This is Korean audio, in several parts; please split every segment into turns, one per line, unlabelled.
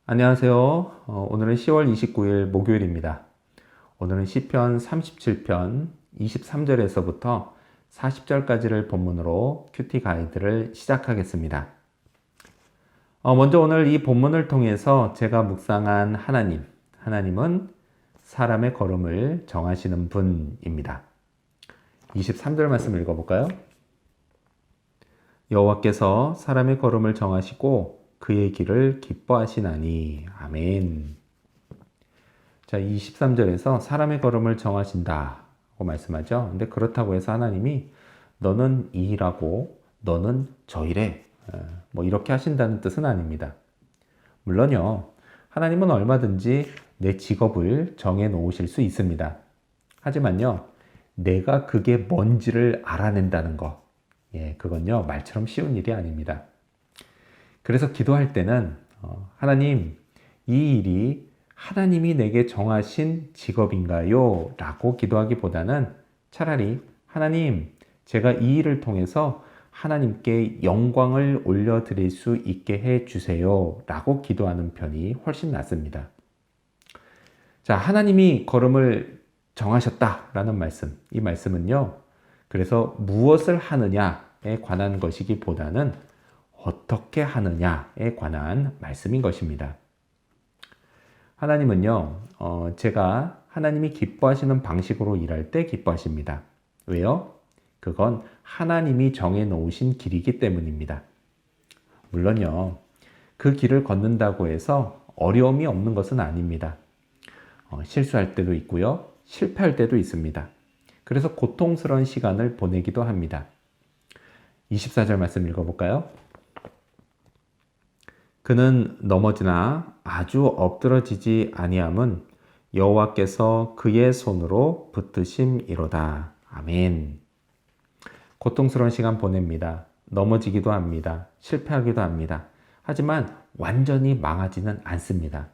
안녕하세요. 오늘은 10월 29일 목요일입니다. 오늘은 시편 37편 23절에서부터 40절까지를 본문으로 큐티 가이드를 시작하겠습니다. 먼저 오늘 이 본문을 통해서 제가 묵상한 하나님은 사람의 걸음을 정하시는 분입니다. 23절 말씀 읽어볼까요? 여호와께서 사람의 걸음을 정하시고 그의 길을 기뻐하시나니. 아멘. 자, 23절에서 사람의 걸음을 정하신다고 말씀하죠. 근데 그렇다고 해서 하나님이 너는 이 일하고 너는 저 일해. 뭐 이렇게 하신다는 뜻은 아닙니다. 물론요. 하나님은 얼마든지 내 직업을 정해 놓으실 수 있습니다. 하지만요. 내가 그게 뭔지를 알아낸다는 거. 그건요. 말처럼 쉬운 일이 아닙니다. 그래서 기도할 때는 하나님, 이 일이 하나님이 내게 정하신 직업인가요? 라고 기도하기보다는 차라리 하나님, 제가 이 일을 통해서 하나님께 영광을 올려드릴 수 있게 해주세요. 라고 기도하는 편이 훨씬 낫습니다. 자, 하나님이 걸음을 정하셨다라는 말씀. 이 말씀은요. 그래서 무엇을 하느냐에 관한 것이기보다는 어떻게 하느냐에 관한 말씀인 것입니다. 하나님은요, 제가 하나님이 기뻐하시는 방식으로 일할 때 기뻐하십니다. 왜요? 그건 하나님이 정해 놓으신 길이기 때문입니다. 물론요, 그 길을 걷는다고 해서 어려움이 없는 것은 아닙니다. 실수할 때도 있고요, 실패할 때도 있습니다. 그래서 고통스러운 시간을 보내기도 합니다. 24절 말씀 읽어볼까요? 그는 넘어지나 아주 엎드러지지 아니함은 여호와께서 그의 손으로 붙드심이로다. 아멘. 고통스러운 시간 보냅니다. 넘어지기도 합니다. 실패하기도 합니다. 하지만 완전히 망하지는 않습니다.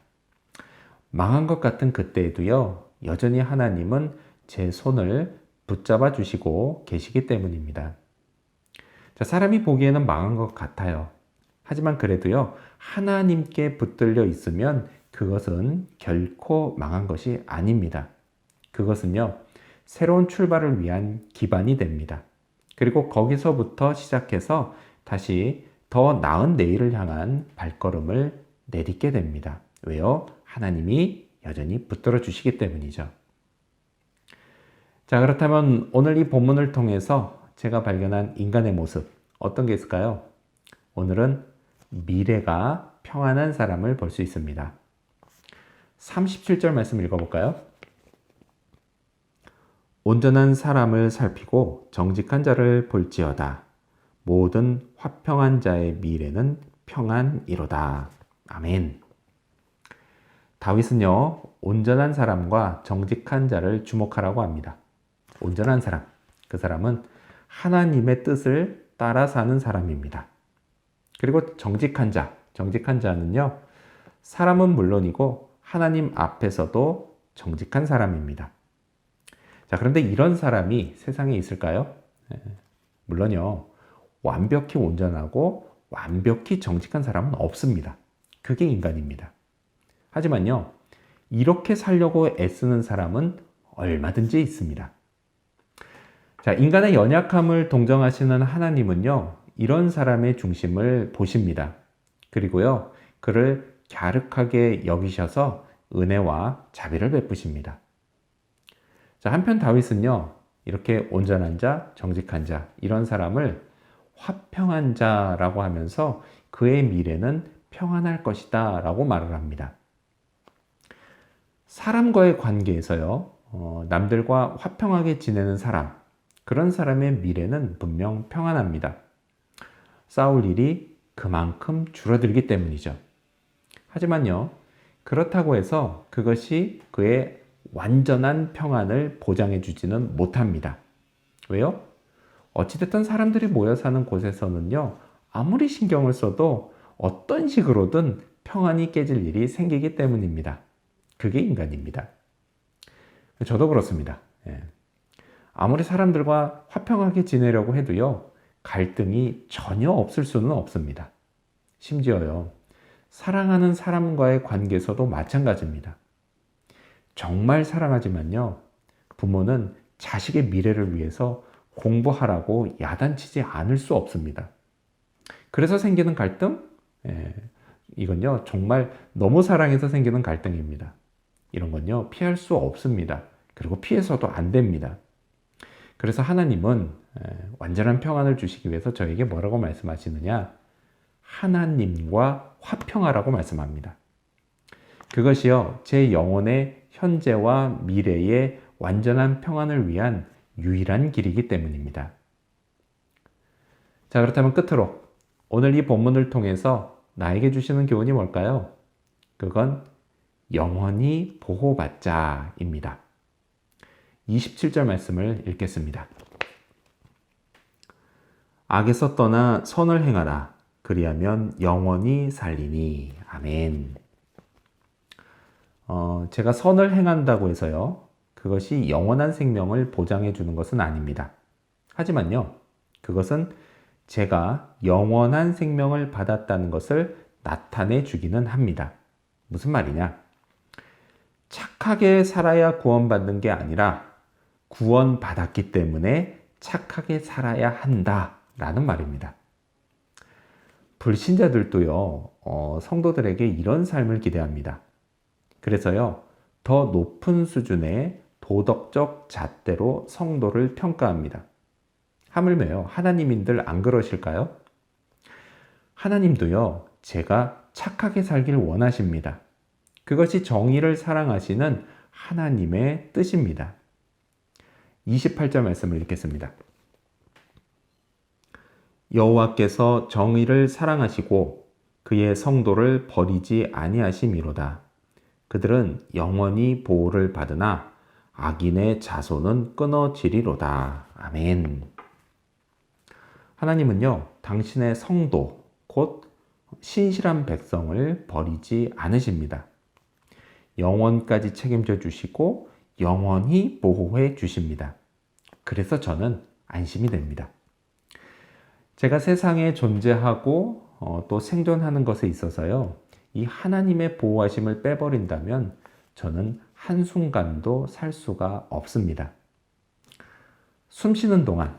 망한 것 같은 그때에도요, 여전히 하나님은 제 손을 붙잡아 주시고 계시기 때문입니다. 자, 사람이 보기에는 망한 것 같아요. 하지만 그래도요, 하나님께 붙들려 있으면 그것은 결코 망한 것이 아닙니다. 그것은요, 새로운 출발을 위한 기반이 됩니다. 그리고 거기서부터 시작해서 다시 더 나은 내일을 향한 발걸음을 내딛게 됩니다. 왜요? 하나님이 여전히 붙들어 주시기 때문이죠. 자, 그렇다면 오늘 이 본문을 통해서 제가 발견한 인간의 모습, 어떤 게 있을까요? 오늘은 미래가 평안한 사람을 볼 수 있습니다. 37절 말씀 읽어볼까요? 온전한 사람을 살피고 정직한 자를 볼지어다. 모든 화평한 자의 미래는 평안이로다. 아멘. 다윗은요, 온전한 사람과 정직한 자를 주목하라고 합니다. 온전한 사람, 그 사람은 하나님의 뜻을 따라 사는 사람입니다. 그리고 정직한 자는요, 사람은 물론이고 하나님 앞에서도 정직한 사람입니다. 자, 그런데 이런 사람이 세상에 있을까요? 물론요, 완벽히 온전하고 완벽히 정직한 사람은 없습니다. 그게 인간입니다. 하지만요, 이렇게 살려고 애쓰는 사람은 얼마든지 있습니다. 자, 인간의 연약함을 동정하시는 하나님은요, 이런 사람의 중심을 보십니다. 그리고요, 그를 갸륵하게 여기셔서 은혜와 자비를 베푸십니다. 자, 한편 다윗은요, 이렇게 온전한 자, 정직한 자, 이런 사람을 화평한 자라고 하면서 그의 미래는 평안할 것이다 라고 말을 합니다. 사람과의 관계에서요, 남들과 화평하게 지내는 사람, 그런 사람의 미래는 분명 평안합니다. 싸울 일이 그만큼 줄어들기 때문이죠. 하지만요, 그렇다고 해서 그것이 그의 완전한 평안을 보장해 주지는 못합니다. 왜요? 어찌됐든 사람들이 모여 사는 곳에서는요, 아무리 신경을 써도 어떤 식으로든 평안이 깨질 일이 생기기 때문입니다. 그게 인간입니다. 저도 그렇습니다. 아무리 사람들과 화평하게 지내려고 해도요, 갈등이 전혀 없을 수는 없습니다. 심지어요, 사랑하는 사람과의 관계에서도 마찬가지입니다. 정말 사랑하지만요, 부모는 자식의 미래를 위해서 공부하라고 야단치지 않을 수 없습니다. 그래서 생기는 갈등? 이건요, 정말 너무 사랑해서 생기는 갈등입니다. 이런 건요, 피할 수 없습니다. 그리고 피해서도 안 됩니다. 그래서 하나님은 완전한 평안을 주시기 위해서 저에게 뭐라고 말씀하시느냐? 하나님과 화평하라고 말씀합니다. 그것이요, 제 영혼의 현재와 미래의 완전한 평안을 위한 유일한 길이기 때문입니다. 자, 그렇다면 끝으로 오늘 이 본문을 통해서 나에게 주시는 교훈이 뭘까요? 그건 영원히 보호받자입니다. 27절 말씀을 읽겠습니다. 악에서 떠나 선을 행하라. 그리하면 영원히 살리니. 아멘. 제가 선을 행한다고 해서요, 그것이 영원한 생명을 보장해 주는 것은 아닙니다. 하지만요, 그것은 제가 영원한 생명을 받았다는 것을 나타내 주기는 합니다. 무슨 말이냐? 착하게 살아야 구원받는 게 아니라 구원받았기 때문에 착하게 살아야 한다라는 말입니다. 불신자들도요, 성도들에게 이런 삶을 기대합니다. 그래서요, 더 높은 수준의 도덕적 잣대로 성도를 평가합니다. 하물며요, 하나님인들 안 그러실까요? 하나님도요, 제가 착하게 살길 원하십니다. 그것이 정의를 사랑하시는 하나님의 뜻입니다. 28절 말씀을 읽겠습니다. 여호와께서 정의를 사랑하시고 그의 성도를 버리지 아니하심이로다. 그들은 영원히 보호를 받으나 악인의 자손은 끊어지리로다. 아멘. 하나님은요, 당신의 성도, 곧 신실한 백성을 버리지 않으십니다. 영원까지 책임져 주시고 영원히 보호해 주십니다. 그래서 저는 안심이 됩니다. 제가 세상에 존재하고 또 생존하는 것에 있어서요, 이 하나님의 보호하심을 빼버린다면 저는 한순간도 살 수가 없습니다. 숨 쉬는 동안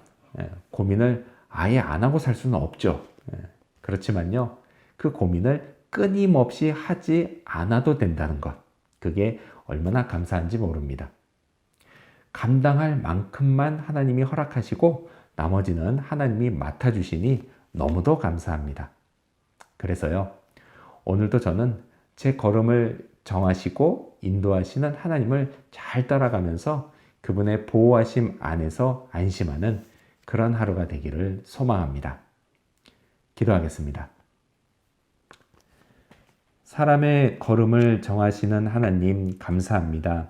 고민을 아예 안 하고 살 수는 없죠. 그렇지만요, 그 고민을 끊임없이 하지 않아도 된다는 것, 그게 얼마나 감사한지 모릅니다. 감당할 만큼만 하나님이 허락하시고 나머지는 하나님이 맡아주시니 너무도 감사합니다. 그래서요, 오늘도 저는 제 걸음을 정하시고 인도하시는 하나님을 잘 따라가면서 그분의 보호하심 안에서 안심하는 그런 하루가 되기를 소망합니다. 기도하겠습니다. 사람의 걸음을 정하시는 하나님 감사합니다.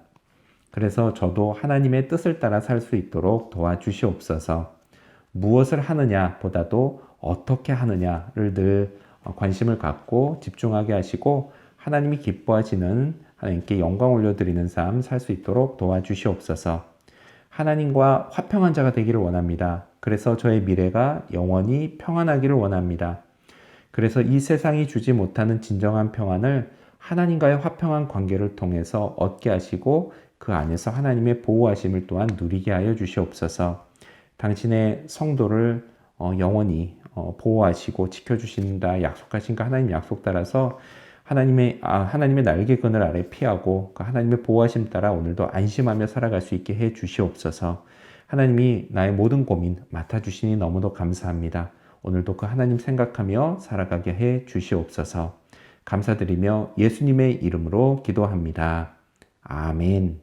그래서 저도 하나님의 뜻을 따라 살 수 있도록 도와주시옵소서. 무엇을 하느냐 보다도 어떻게 하느냐를 늘 관심을 갖고 집중하게 하시고 하나님이 기뻐하시는 하나님께 영광 올려드리는 삶 살 수 있도록 도와주시옵소서. 하나님과 화평한 자가 되기를 원합니다. 그래서 저의 미래가 영원히 평안하기를 원합니다. 그래서 이 세상이 주지 못하는 진정한 평안을 하나님과의 화평한 관계를 통해서 얻게 하시고 그 안에서 하나님의 보호하심을 또한 누리게 하여 주시옵소서. 당신의 성도를 영원히 보호하시고 지켜주신다 약속하신 그 하나님 약속 따라서 하나님의 날개 그늘 아래 피하고 그 하나님의 보호하심 따라 오늘도 안심하며 살아갈 수 있게 해 주시옵소서. 하나님이 나의 모든 고민 맡아주시니 너무도 감사합니다. 오늘도 그 하나님 생각하며 살아가게 해 주시옵소서. 감사드리며 예수님의 이름으로 기도합니다. 아멘.